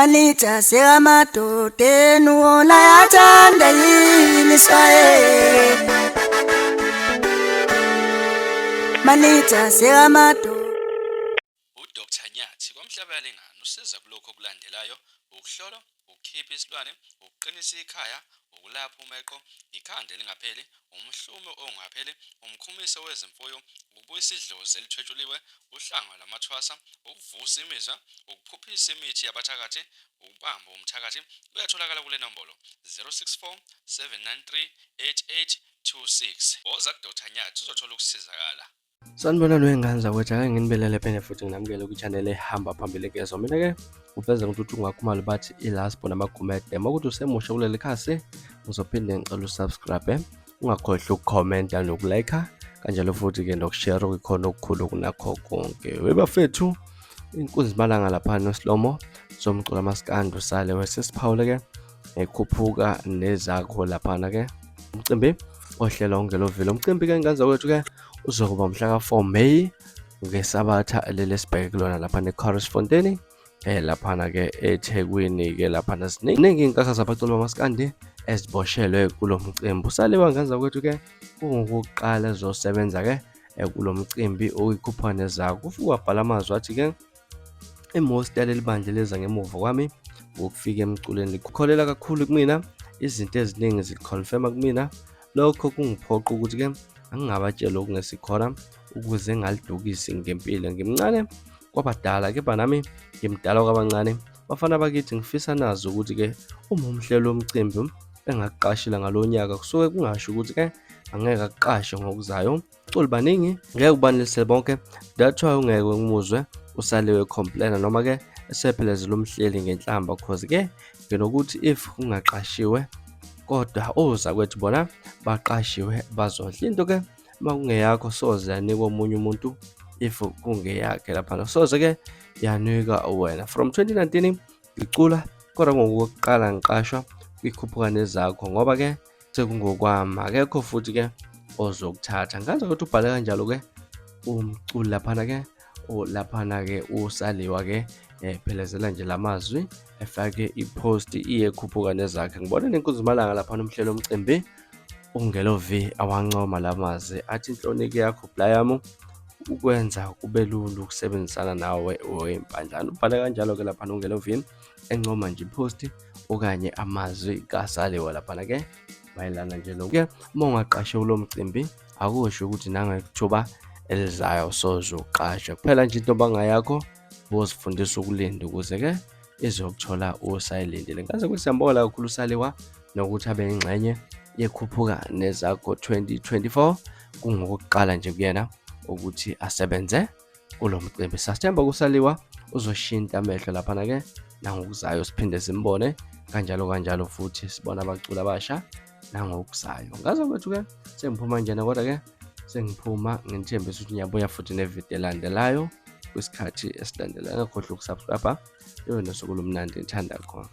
Malita sekamadoda enuwola yathanda yini swaye. Malita sekamadoda. UDr Nyathi kwaMhlabelengane usiza kulokho okulandelayo: ukuhlola, ukukhipha isilwane, ukuqinisa ikhaya, ukulapha umeqo, ikhanda elingapheli, umhlume ongapheli, umkhumiso wezimfuyo, ukubuyisa idlozi elithwetshuliwe, uhlanga lamathwasa, ukuvusa imizwa, ukuphuphisa imithi yabathakathi, ukubamba umthakathi. Uyatholakala kule nombolo 064 793 8826. Woza kuDr Nyathi uzothola ukusizakala. Sanibonani wengane zakwethu, ake nginibelele phene futhi nginamukele ku-channel ehamba phambili kezwa. Mina-ke ufeza ukuthi ungakhumali bathi ilaspo namagumede. Makuthi usemusha kuleli khasi, ngizophinde ngicela usubscribe, ungakhohlwa ukukhomenta nokulike, kanjalo futhi-ke nokushare okukhona okukhulu kunakho konke. Webafethu, inkunzi malanga lapha noSlomo somculo amaskandi usale wesesiphawule-ke ekhuphuka nezakho laphana-ke umcimbi ohlelo ongelovile. Umcimbi-ke ngane zakwethu-ke uzokuba mhla ka-4 May ngesabatha lelesibheke kulona lapha ne-Correspondent laphana-ke eThekwini-ke laphana ziningi iy'nkakha zabaculi bamaskandi eziboshelwe kulo mcimbi. Usaliwa ngane zakwethu-ke kungokuqala ezosebenza-ke kulo mcimbi okuyikhuphane zakho. Ufike wabhala amazwi athi-ke imosti yaleli bandla leza ngemuva kwami ngokufika emculweni likukholela kakhulu kumina, izinto eziningi zikonfirma kumina. Lokho kungiphoqa ukuthi-ke angingabatshela okungesikhona ukuze ngalidukisi ngempilo. Ngimncane kwabadala, kepha nami ngimdala kwabancane. Bafana bakithi ngifisa nazi ukuthi-ke uma umhlelo womcimbi engakuqashile ngalo nyaka kusuke kungasho ukuthi-ke angeke akuqashe ngokuzayo. Culi baningi, ngeke ubanelisele bonke. That's why ungeke ngimuzwe usaliwe complainer noma-ke esephelezela umhleli ngenhlamba, cause-ke ngenokuthi if ungaqashiwe kodwa ozakwethu bona baqashiwe bazodla. Into-ke makungeyakho soze yanikwa omunye umuntu if kungeyakhe laphana, soze-ke yanika wena. From 2019 ngicula kodwa ngokuqala ngiqashwa kwikhuphuka nezakho ngoba-ke sekungokwami, akekho futhi-ke ozokuthatha. Ngazi ukuthi ubhale kanjalo-ke umculi laphana-ke laphana-ke usaliwa-ke phelezela nje lamazwi efake ipost iyekhuphuka nezakhe. Ngibona nenkunzi malanga lapha nomhlelo womcimbi ungelovi awancoma lamazwi athi inhlonike yakho blayamo ukwenza kube lula ukusebenzisana nawe wempandlana. Ubhale kanjalo-ke lapha ungelovini encoma nje ipost okanye amazwi kasaliwa laphana-ke mayelana nje nokuya uma ungaqashe kulo mcimbi akusho ukuthi nangethuba elizayo soze uqashe. Kuphela nje into bangayakho bozifundisa ukulinda ukuze-ke izokuthola usayilindile. Ngaze ukuthi siyambonga kakhulu usaliwa nokuthi abe ingxenye yekhuphuka nezakho 2024 kungokuqala nje kuyena ukuthi asebenze kulo mcimbi. Sasithemba kusaliwa uzoshinta amehlo laphana-ke nangokuzayo, siphinde simbone kanjalo futhi sibona abaculi abasha nangokuzayo. Ngaze kwethu-ke sengiphuma njena, kodwa-ke sengiphuma ngithembisa ukuthi ngiyabuya futhi nevidiyo elandelayo kwisikhathi esilandelayo. Ngakhohlwa ukusubscribe. Nosuku lumnandi, ngithanda khona.